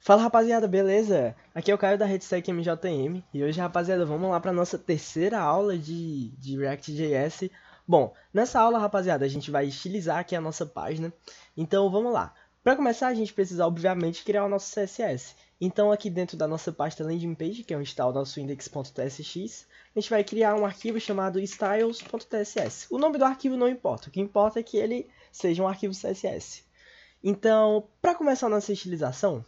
Fala rapaziada, beleza? Aqui é o Caio da RedStack MJM e hoje, rapaziada, vamos lá para nossa terceira aula de React.js. Bom, nessa aula, rapaziada, a gente vai estilizar aqui a nossa página. Então vamos lá. Para começar, a gente precisa, obviamente, criar o nosso CSS. Então aqui dentro da nossa pasta landing page, que é onde está o nosso index.tsx, a gente vai criar um arquivo chamado styles.tss. O nome do arquivo não importa, o que importa é que ele seja um arquivo CSS. Então, para começar a nossa estilização,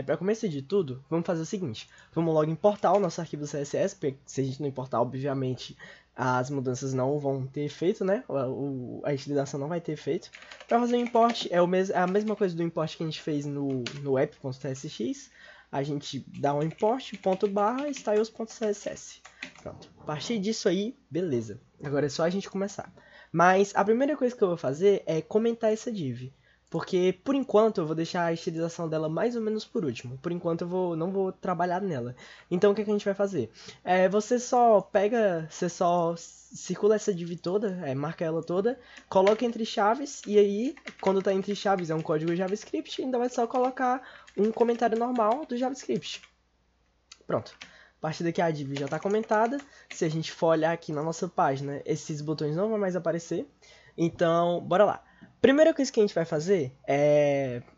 para começo de tudo, vamos fazer o seguinte. Vamos logo importar o nosso arquivo CSS, porque se a gente não importar, obviamente, as mudanças não vão ter efeito, né? A estilização não vai ter efeito. Para fazer o import, é a mesma coisa do import que a gente fez no app.tsx. A gente dá um import, ponto barra, styles.css. Pronto. A partir disso aí, beleza. Agora é só a gente começar. Mas a primeira coisa que eu vou fazer é comentar essa div. Porque, por enquanto, eu vou deixar a estilização dela mais ou menos por último. Por enquanto, não vou trabalhar nela. Então, o que a gente vai fazer? Você só circula essa div toda, marca ela toda, coloca entre chaves, e aí, quando está entre chaves, é um código JavaScript, ainda vai só colocar um comentário normal do JavaScript. Pronto. A partir daqui a div já está comentada. Se a gente for olhar aqui na nossa página, esses botões não vão mais aparecer. Então, bora lá. Primeira coisa que a gente vai fazer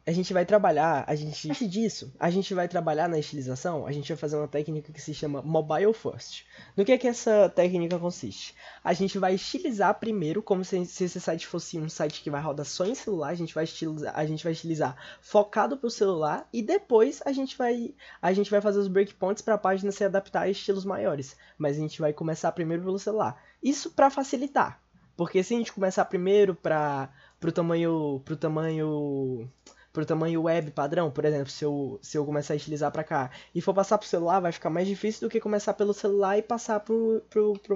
a gente vai trabalhar, antes disso, a gente vai trabalhar na estilização, a gente vai fazer uma técnica que se chama Mobile First. No que é que essa técnica consiste? A gente vai estilizar primeiro, como se esse site fosse um site que vai rodar só em celular, a gente vai estilizar focado para o celular e depois a gente vai fazer os breakpoints para a página se adaptar a estilos maiores. Mas a gente vai começar primeiro pelo celular. Isso para facilitar. Porque se a gente começar primeiro pro tamanho web padrão, por exemplo, se eu começar a estilizar para cá e for passar pro celular, vai ficar mais difícil do que começar pelo celular e passar pro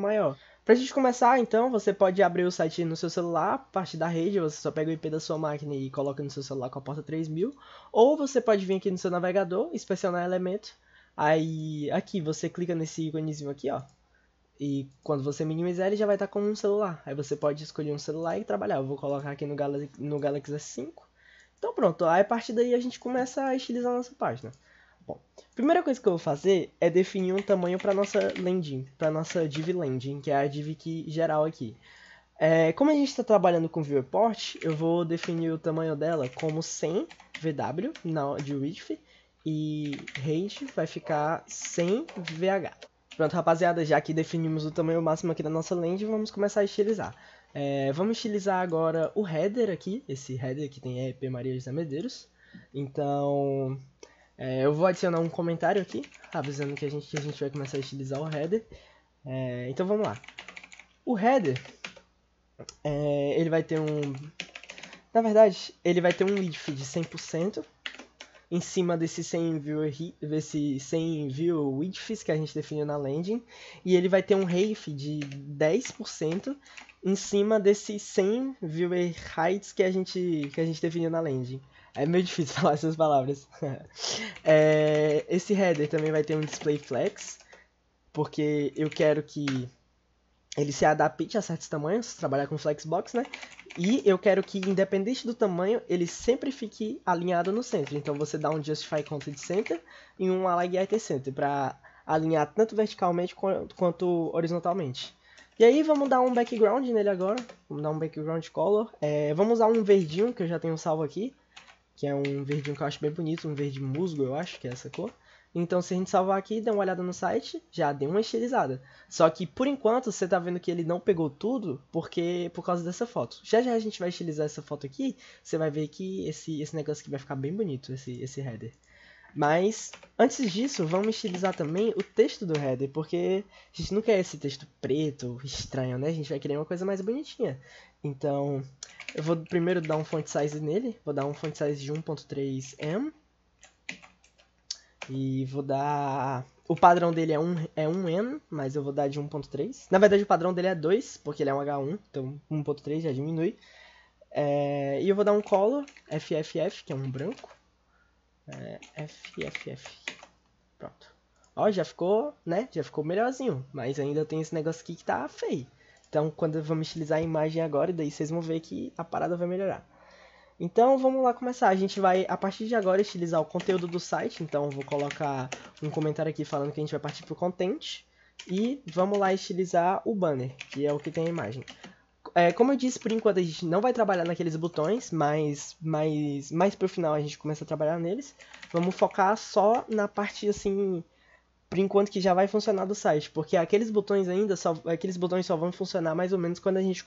maior. Pra gente começar, então, você pode abrir o site no seu celular, parte da rede, você só pega o IP da sua máquina e coloca no seu celular com a porta 3000, ou você pode vir aqui no seu navegador, inspecionar elemento, aí aqui você clica nesse íconezinho aqui, ó. E quando você minimizar, ele já vai estar com um celular. Aí você pode escolher um celular e trabalhar. Eu vou colocar aqui no Galaxy S5. Então pronto, aí a partir daí a gente começa a estilizar a nossa página. Bom, a primeira coisa que eu vou fazer é definir um tamanho para nossa landing, para nossa div landing, que é a div geral aqui. Como a gente está trabalhando com viewport, eu vou definir o tamanho dela como 100 VW de width e range vai ficar 100 VH. Pronto, rapaziada, já que definimos o tamanho máximo aqui da nossa land, vamos começar a estilizar. Vamos estilizar agora o header aqui, esse header que tem EP Maria José Medeiros. Então, eu vou adicionar um comentário aqui, avisando que a gente vai começar a estilizar o header. Então vamos lá. O header, ele vai ter na verdade, ele vai ter um width de 100%. Em cima desse 100 view widths que a gente definiu na landing, e ele vai ter um ref de 10% em cima desse 100 viewer heights que a gente definiu na landing. É meio difícil falar essas palavras. Esse header também vai ter um display flex, porque eu quero que ele se adapte a certos tamanhos, trabalhar com flexbox, né? E eu quero que, independente do tamanho, ele sempre fique alinhado no centro. Então você dá um Justify Content Center e um Align Item Center para alinhar tanto verticalmente quanto horizontalmente. E aí vamos dar um background nele agora. Vamos dar um background color. Vamos usar um verdinho que eu já tenho salvo aqui, que é um verdinho que eu acho bem bonito, um verde musgo, eu acho que é essa cor. Então, se a gente salvar aqui, dá uma olhada no site, já deu uma estilizada. Só que, por enquanto, você tá vendo que ele não pegou tudo por causa dessa foto. Já já a gente vai estilizar essa foto aqui, você vai ver que esse negócio aqui vai ficar bem bonito, esse header. Mas, antes disso, vamos estilizar também o texto do header, porque a gente não quer esse texto preto, estranho, né? A gente vai querer uma coisa mais bonitinha. Então, eu vou primeiro dar um font size nele, vou dar um font size de 1.3M. E vou dar... O padrão dele é 1N, mas eu vou dar de 1.3. Na verdade, o padrão dele é 2, porque ele é um H1, então 1.3 já diminui. E eu vou dar um color, FFF, que é um branco. FFF. Pronto. Ó, já ficou, né? Já ficou melhorzinho. Mas ainda tem esse negócio aqui que tá feio. Então, quando eu vou estilizar a imagem agora, daí vocês vão ver que a parada vai melhorar. Então vamos lá começar. A gente vai, a partir de agora, estilizar o conteúdo do site. Então eu vou colocar um comentário aqui falando que a gente vai partir para o content. E vamos lá estilizar o banner, que é o que tem a imagem. Como eu disse, por enquanto a gente não vai trabalhar naqueles botões, mas mais pro final a gente começa a trabalhar neles. Vamos focar só na parte assim, por enquanto que já vai funcionar do site, porque aqueles botões só vão funcionar mais ou menos quando a gente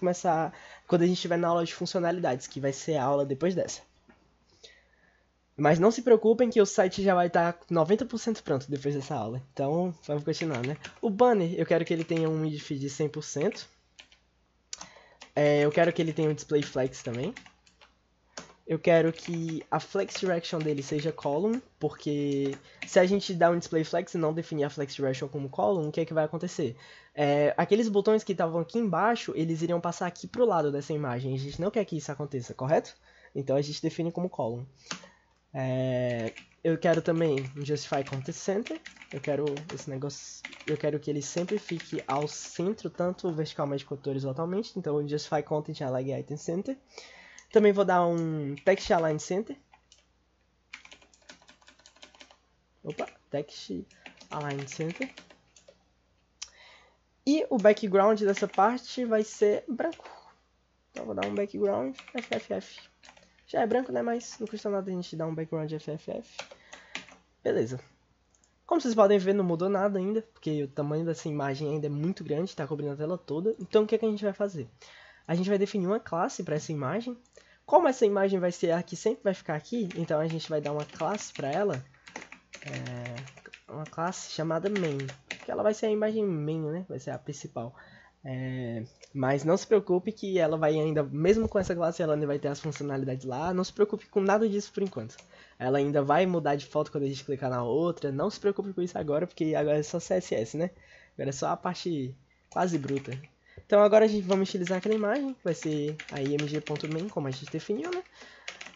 estiver na aula de funcionalidades, que vai ser a aula depois dessa. Mas não se preocupem que o site já vai estar 90% pronto depois dessa aula. Então, vamos continuar, né? O banner, eu quero que ele tenha um width de 100%. Eu quero que ele tenha um display flex também. Eu quero que a flex direction dele seja column, porque se a gente dar um display flex e não definir a flex direction como column, o que é que vai acontecer? Aqueles botões que estavam aqui embaixo, eles iriam passar aqui pro lado dessa imagem. A gente não quer que isso aconteça, correto? Então a gente define como column. Eu quero também um Justify Content Center. Eu quero que ele sempre fique ao centro, tanto verticalmente quanto horizontalmente. Então, o Justify Content Align Item Center. Também vou dar um Text Align Center. Text Align Center. E o background dessa parte vai ser branco. Então, vou dar um background FFF. Já é branco, né? Mas não custa nada a gente dar um background FFF. Beleza. Como vocês podem ver, não mudou nada ainda, porque o tamanho dessa imagem ainda é muito grande, está cobrindo a tela toda. Então, o que é que a gente vai fazer? A gente vai definir uma classe para essa imagem. Como essa imagem vai ser a que sempre vai ficar aqui, então a gente vai dar uma classe para ela. Uma classe chamada main, que ela vai ser a imagem main, né? Vai ser a principal. Mas não se preocupe que ela vai ainda, mesmo com essa classe, ela ainda vai ter as funcionalidades lá. Não se preocupe com nada disso por enquanto. Ela ainda vai mudar de foto quando a gente clicar na outra. Não se preocupe com isso agora, porque agora é só CSS, né? Agora é só a parte quase bruta. Então agora a gente vamos utilizar aquela imagem, vai ser a img.main, como a gente definiu, né?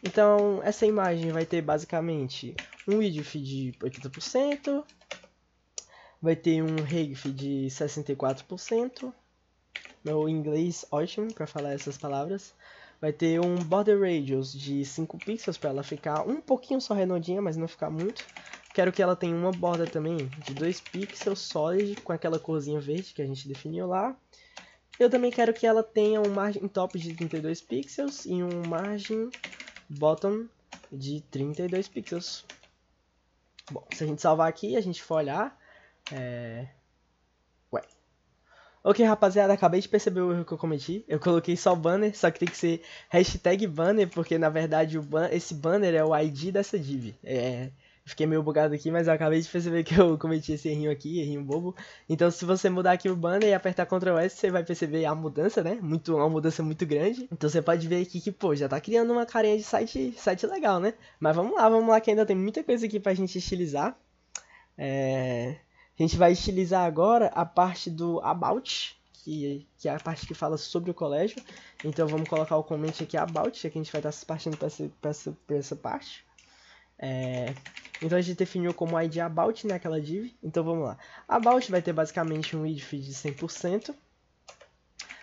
Então essa imagem vai ter basicamente um width de 80%, vai ter um height de 64%, meu inglês ótimo para falar essas palavras. Vai ter um border radius de 5 pixels para ela ficar um pouquinho só redondinha, mas não ficar muito. Quero que ela tenha uma borda também de 2 pixels solid com aquela corzinha verde que a gente definiu lá. Eu também quero que ela tenha um margem top de 32 pixels e um margem bottom de 32 pixels. Bom, se a gente salvar aqui, a gente for olhar... Ok, rapaziada, acabei de perceber o erro que eu cometi. Eu coloquei só banner, só que tem que ser hashtag banner, porque na verdade esse banner é o ID dessa div. Fiquei meio bugado aqui, mas eu acabei de perceber que eu cometi esse errinho aqui, errinho bobo. Então se você mudar aqui o banner e apertar Ctrl S, você vai perceber a mudança, né? Uma mudança muito grande. Então você pode ver aqui que, pô, já tá criando uma carinha de site legal, né? Mas vamos lá que ainda tem muita coisa aqui pra gente estilizar. A gente vai estilizar agora a parte do About, que é a parte que fala sobre o colégio. Então vamos colocar o comment aqui About, já que a gente vai estar partindo para essa parte. Então a gente definiu como ID About naquela div. Então vamos lá. About vai ter basicamente um width de 100%.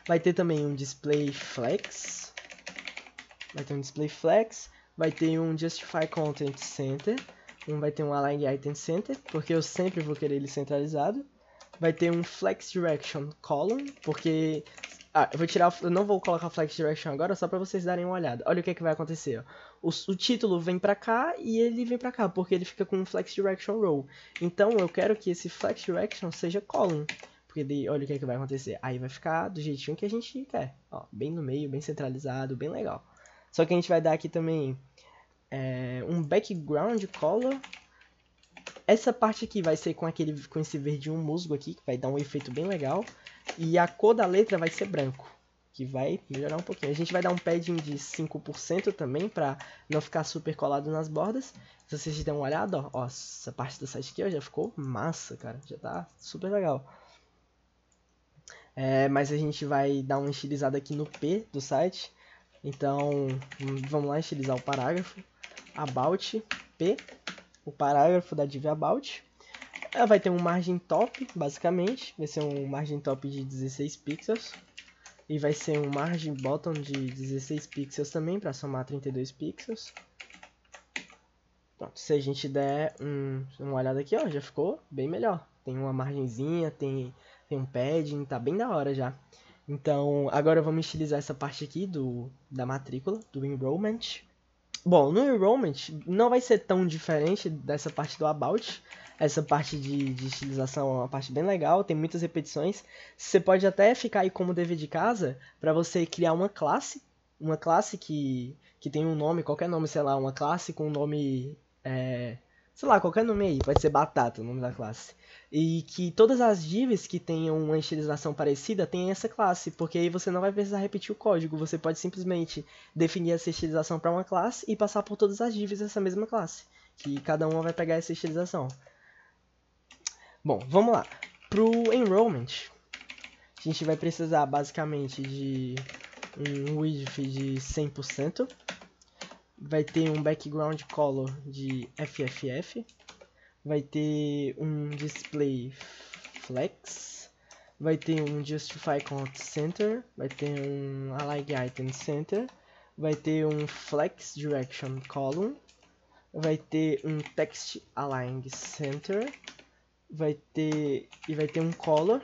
Vai ter também um display flex. Vai ter um Justify Content Center. Vai ter um Align Item Center, porque eu sempre vou querer ele centralizado. Vai ter um Flex Direction Column, porque... eu não vou colocar Flex Direction agora, só para vocês darem uma olhada. Olha o que vai acontecer, ó. O título vem para cá e ele vem para cá, porque ele fica com um Flex Direction Row. Então eu quero que esse Flex Direction seja Column, porque daí, olha o que vai acontecer. Aí vai ficar do jeitinho que a gente quer, ó, bem no meio, bem centralizado, bem legal. Só que a gente vai dar aqui também... um background color. Essa parte aqui vai ser com esse verdinho musgo aqui, que vai dar um efeito bem legal. E a cor da letra vai ser branco, que vai melhorar um pouquinho. A gente vai dar um padding de 5% também, para não ficar super colado nas bordas. Se vocês dêem uma olhada, ó, essa parte do site aqui ó, já ficou massa, cara. Já tá super legal. Mas a gente vai dar uma estilizada aqui no P do site. Então, vamos lá estilizar o parágrafo. About P, o parágrafo da div About. Ela vai ter um margem top, basicamente. Vai ser um margem top de 16 pixels. E vai ser um margin bottom de 16 pixels também, para somar 32 pixels. Pronto, se a gente der uma olhada aqui, ó, já ficou bem melhor. Tem uma margenzinha, tem um padding, tá bem da hora já. Então, agora vamos estilizar essa parte aqui da matrícula, do enrollment. Bom, no enrollment não vai ser tão diferente dessa parte do about. Essa parte de estilização é uma parte bem legal, tem muitas repetições. Você pode até ficar aí como dever de casa para você criar uma classe que tem um nome, qualquer nome, sei lá, uma classe com um nome, sei lá, qualquer nome aí, pode ser Batata o nome da classe. E que todas as divs que tenham uma estilização parecida tenham essa classe, porque aí você não vai precisar repetir o código, você pode simplesmente definir essa estilização para uma classe e passar por todas as divs dessa mesma classe, que cada uma vai pegar essa estilização. Bom, vamos lá. Pro enrollment, a gente vai precisar basicamente de um width de 100%. Vai ter um background color de FFF. Vai ter um display flex. Vai ter um justify count center. Vai ter um align item center. Vai ter um flex direction column. Vai ter um text align center. Vai ter um color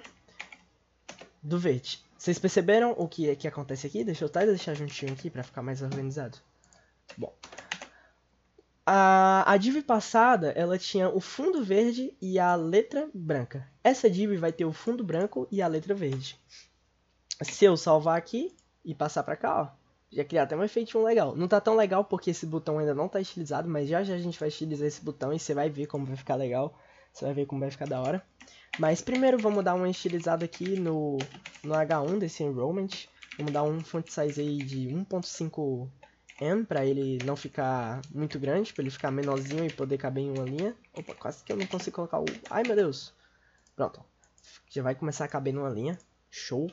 do verde. Vocês perceberam o que acontece aqui? Deixa eu até deixar juntinho aqui para ficar mais organizado. Bom, a div passada, ela tinha o fundo verde e a letra branca. Essa div vai ter o fundo branco e a letra verde. Se eu salvar aqui e passar para cá, ó, já criar até um efeitinho legal. Não tá tão legal porque esse botão ainda não tá estilizado, mas já a gente vai estilizar esse botão e você vai ver como vai ficar legal. Você vai ver como vai ficar da hora. Mas primeiro vamos dar uma estilizada aqui no H1 desse enrollment. Vamos dar um font size aí de 1.5 M para ele não ficar muito grande, para ele ficar menorzinho e poder caber em uma linha. Opa, quase que eu não consigo colocar o... Ai, meu Deus! Pronto. Já vai começar a caber numa linha. Show!